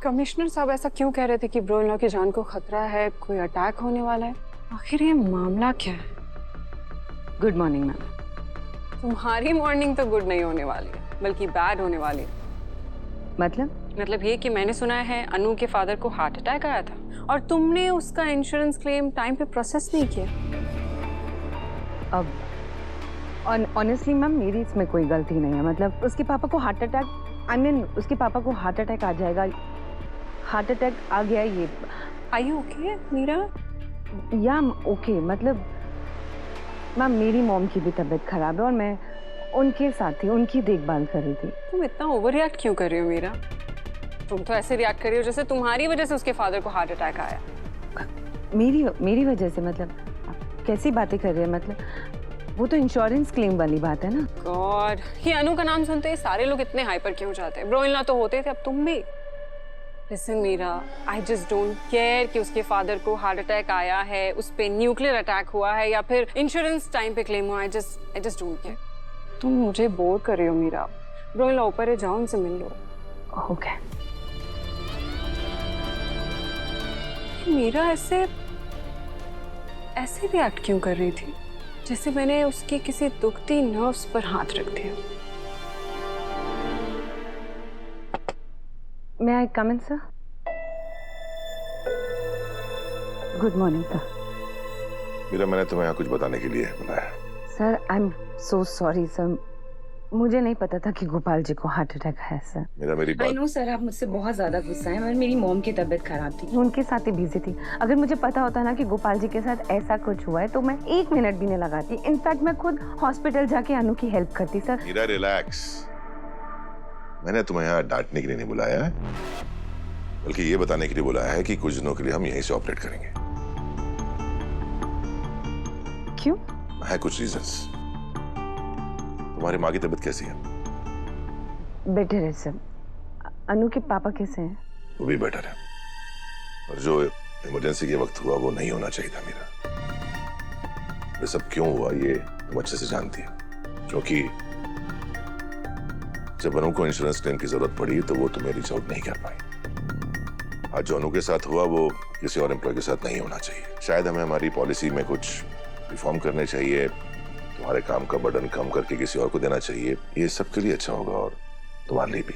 Commissioner साहब ऐसा क्यों कह रहे थे कि ब्रो इन लॉ की जान को खतरा है, कोई अटैक होने वाला है? आखिर ये मामला क्या है? Good morning ma'am. तुम्हारी मॉर्निंग तो गुड नहीं होने वाली है, बल्कि बैड होने वाली है। मतलब ये कि मैंने सुना है अनु के फादर को हार्ट अटैक आया था और तुमने उसका इंश्योरेंस क्लेम टाइम पे प्रोसेस नहीं किया। अब ऑनेस्टली मैम मेरी इसमें कोई गलती नहीं है। मतलब उसके पापा को हार्ट अटैक उसके पापा को हार्ट अटैक आ जाएगा, हार्ट अटैक आ गया ये। Are you okay Meera? या ओके मतलब मैम मेरी मॉम की भी तबीयत खराब है और मैं उनके साथ थी, उनकी देखभाल कर रही थी। तुम इतना ओवर रिएक्ट क्यों कर रही हो मीरा? तुम तो ऐसे रिएक्ट कर रही हो जैसे तुम्हारी वजह से उसके फादर को हार्ट अटैक आया। मेरी वजह से? मतलब आप कैसी बातें कर रहे हैं? मतलब वो तो इंश्योरेंस क्लेम वाली बात है ना। गॉड, ये अनु का नाम सुनते ही सारे लोग इतने हाइपर क्यों जाते हैं? ब्रो इन लॉ तो होते थे, अब तुम भी। Listen Meera, I just don't care कि उसके फादर को हार्ट अटैक आया है, उस पे न्यूक्लियर अटैक हुआ है या फिर इंश्योरेंस टाइम पे क्लेम हुआ है। आई जस्ट डोंट केयर। तुम मुझे बोर कर रही हो मीरा। ब्रो इन लॉ ऊपर है, जाओ उनसे मिल लो। ओके। मीरा ऐसे रिएक्ट क्यों कर रही थी जैसे मैंने उसके किसी दुखती नर्व्स पर हाथ रख दिया? May I come in, sir? Good morning sir. Meera, मैंने तुम्हें यहाँ कुछ बताने के लिए बुलाया। Sir I am so sorry sir, मुझे नहीं पता था कि गोपाल जी को हार्ट अटैक है सर। मीरा मेरी आई बात। नो सर, आप मुझसे बहुत ज्यादा गुस्सा हैं और मेरी मॉम की तबीयत खराब थी। मैं उनके साथ ही बिजी थी। अगर मुझे पता होता ना कि गोपाल जी के साथ ऐसा कुछ हुआ है तो मैं 1 मिनट भी नहीं लगाती। इनफैक्ट मैं खुद हॉस्पिटल जाके अनु की हेल्प करती सर। मीरा रिलैक्स, मैंने तुम्हें यहाँ डांटने के लिए नहीं बुलाया है, बल्कि ये बताने के लिए बुलाया है कि कुछ दिनों के लिए हम यहीं से ऑपरेट करेंगे। क्यों? है कुछ रीजंस। तुम्हारी माँ की तबीयत कैसी है? बेटर है सर। अनु के पापा कैसे हैं? वो भी बेटर है, और जो इमरजेंसी के वक्त हुआ वो नहीं होना चाहिए था मीरा। ये सब क्यों हुआ ये तुम अच्छे से जानती है, क्योंकि जब अनु को इंश्योरेंस क्लेम की जरूरत पड़ी तो वो तुम्हें रीच आउट नहीं कर पाई। आज जो अनु के साथ हुआ वो किसी और एम्प्लॉय के साथ नहीं होना चाहिए। शायद हमें हमारी पॉलिसी में कुछ रिफॉर्म करने चाहिए, तुम्हारे काम का बर्डन कम करके किसी और को देना चाहिए। ये सबके लिए अच्छा होगा और तुम्हारे लिए भी।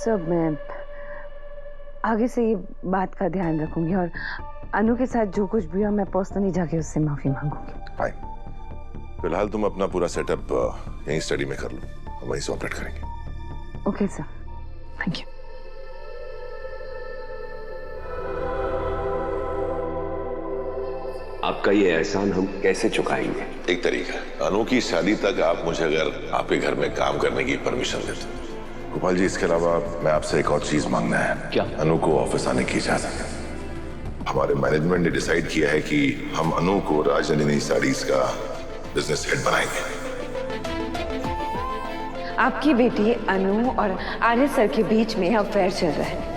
सर मैं आगे से ये बात का ध्यान रखूंगी और अनु के साथ जो कुछ भी हो मैं पर्सनली जाके उससे माफी मांगूंगी। फाइन, फिलहाल तुम अपना पूरा सेटअप यहीं स्टडी में कर लो, हम वहीं से ऑपरेट करेंगे। Okay sir, thank you. आपका ये एहसान हम कैसे चुकाएंगे? एक तरीका है, अनु की शादी तक आप मुझे अगर आपके घर में काम करने की परमिशन देते। गोपाल जी, इसके अलावा मैं आपसे एक और चीज मांगना है। क्या? अनु को ऑफिस आने की इजाजत है। हमारे मैनेजमेंट ने डिसाइड किया है कि हम अनु को राजनंदिनी साड़ीज का बिजनेस हेड बनाएंगे। आपकी बेटी अनु और आर्य सर के बीच में अफेयर चल रहा है।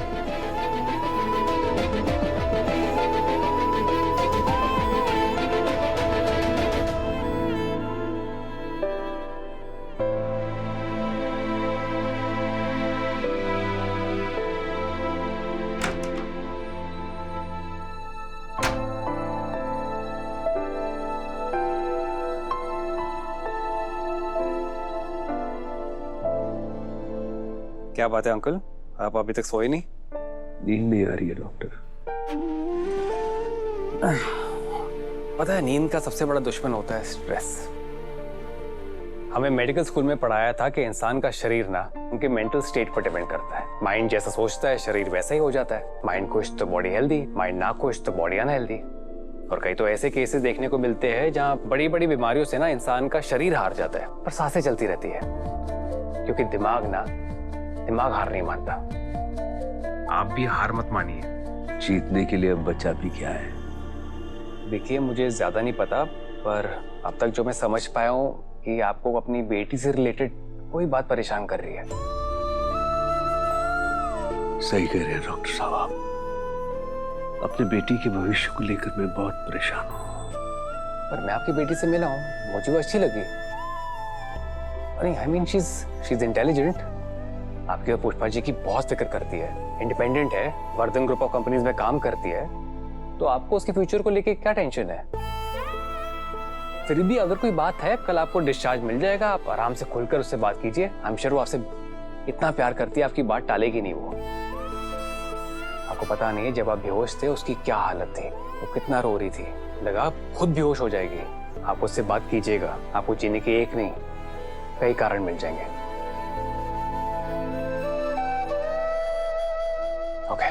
क्या बात है अंकल, आप अभी तक सोए नहीं? नींद नहीं आ रही है डॉक्टर। पता है, नींद का सबसे बड़ा दुश्मन होता है स्ट्रेस। हमें मेडिकल स्कूल में पढ़ाया था कि इंसान का शरीर ना उनके मेंटल स्टेट पर डिपेंड करता है। माइंड जैसा सोचता है शरीर वैसा ही हो जाता है। माइंड खुश तो बॉडी हेल्दी, माइंड ना खुश तो बॉडी अनहेल्दी। और कई तो ऐसे केसेस देखने को मिलते हैं जहाँ बड़ी बड़ी बीमारियों से ना इंसान का शरीर हार जाता है पर सांसें चलती रहती है, क्योंकि दिमाग हार नहीं मानता। आप भी हार मत मानिए। जीतने के लिए अब बचा भी क्या है? देखिए, मुझे ज्यादा नहीं पता, पर अब तक जो मैं समझ पाया हूँ कि आपको अपनी बेटी से रिलेटेड कोई बात परेशान कर रही है। सही कह रहे हैं डॉक्टर साहब, आप अपने बेटी के भविष्य को लेकर मैं बहुत परेशान हूँ। पर मैं आपकी बेटी से मिला हूँ, मुझे वो अच्छी लगी। अरे I mean she is intelligent. आपकी और पुष्पा जी की बहुत फिक्र करती है, इंडिपेंडेंट है, वर्धन ग्रुप ऑफ कंपनीज में काम करती है, तो आपको उसके फ्यूचर को लेके क्या टेंशन है? फिर भी अगर कोई बात है, कल आपको डिस्चार्ज मिल जाएगा, आप आराम से खुलकर उससे बात कीजिए। आई एम श्योर वो आपसे इतना प्यार करती है, आपकी बात टालेगी नहीं वो। आपको पता नहीं जब आप बेहोश थे उसकी क्या हालत थी, वो कितना रो रही थी, लगा आप खुद बेहोश हो जाएगी। आप उससे बात कीजिएगा, आपको जीने के एक नहीं कई कारण मिल जाएंगे। ओके।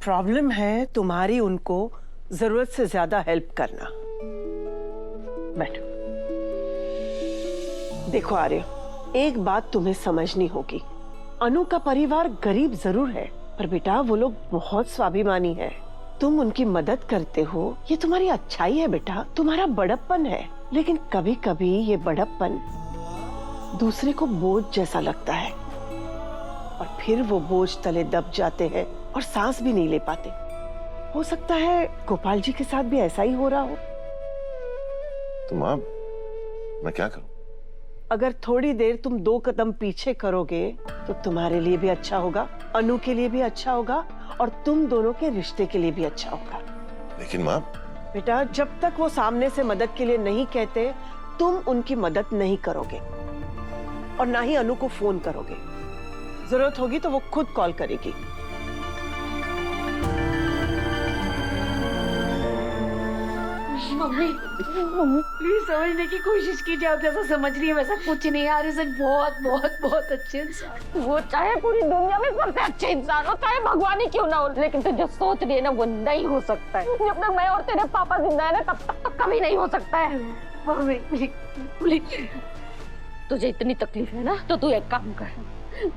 प्रॉब्लम है तुम्हारी उनको जरूरत से ज्यादा हेल्प करना। बैठो। देखो आर्य, एक बात तुम्हें समझनी होगी। अनु का परिवार गरीब जरूर है, पर बेटा वो लोग बहुत स्वाभिमानी है। तुम उनकी मदद करते हो, ये तुम्हारी अच्छाई है बेटा, तुम्हारा बड़प्पन है। लेकिन कभी कभी ये बड़प्पन दूसरे को बोझ जैसा लगता है, और फिर वो बोझ तले दब जाते हैं और सांस भी नहीं ले पाते। हो सकता है गोपाल जी के साथ भी ऐसा ही हो रहा हो। तो माँ, मैं क्या करूं? अगर थोड़ी देर तुम 2 कदम पीछे करोगे तो तुम्हारे लिए भी अच्छा होगा, अनु के लिए भी अच्छा होगा, और तुम दोनों के रिश्ते के लिए भी अच्छा होगा। लेकिन माँ, बेटा जब तक वो सामने से मदद के लिए नहीं कहते, तुम उनकी मदद नहीं करोगे, और ना ही अनु को फोन करोगे। जरूरत होगी तो वो खुद कॉल करेगी। मम्मी प्लीज समझने की कोशिश कीजिए। आप जैसा समझ रही है वैसा कुछ नहीं। यार इसे बहुत बहुत बहुत अच्छे इंसान, वो चाहे पूरी दुनिया में सबसे अच्छे इंसान हो, चाहे भगवान ही क्यों ना हो, लेकिन तू जो सोच रही है ना वो नहीं हो सकता है। जब तक मैं और तेरे पापा जिंदा है ना तब तक तो कभी नहीं हो सकता है। मम्मी प्लीज, तुझे इतनी तकलीफ है ना तो तू एक काम कर,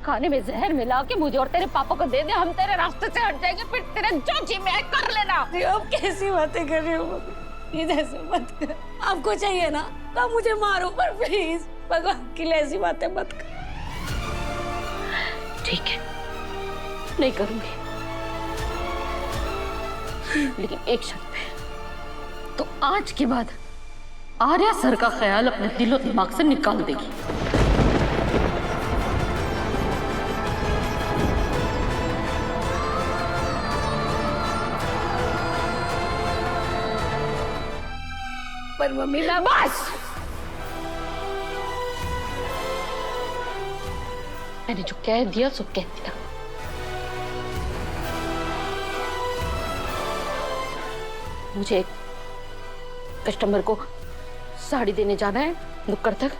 खाने में जहर मिला के मुझे और तेरे पापा को दे दे, हम तेरे रास्ते से हट जाएंगे, फिर तेरे जो जी में कर लेना। आप कैसी बातें कर रहे हो? प्लीज ऐसे मत कर। आपको चाहिए ना तो आप मुझे मारो, पर प्लीज भगवान के लिए ऐसी बातें मत कर। ठीक है, नहीं करूंगी, लेकिन एक शर्त पे। तो आज के बाद आर्या सर का ख्याल अपने दिलो दिमाग से निकाल देगी। पर मम्मी मैं बस, मैंने जो कह दिया सो कह दिया। मुझे एक कस्टमर को साड़ी देने जाना है नुक्कड़ तक।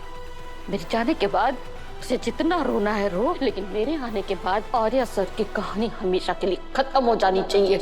मेरे जाने के बाद उसे जितना रोना है रो, लेकिन मेरे आने के बाद आर्या सर की कहानी हमेशा के लिए खत्म हो जानी चाहिए।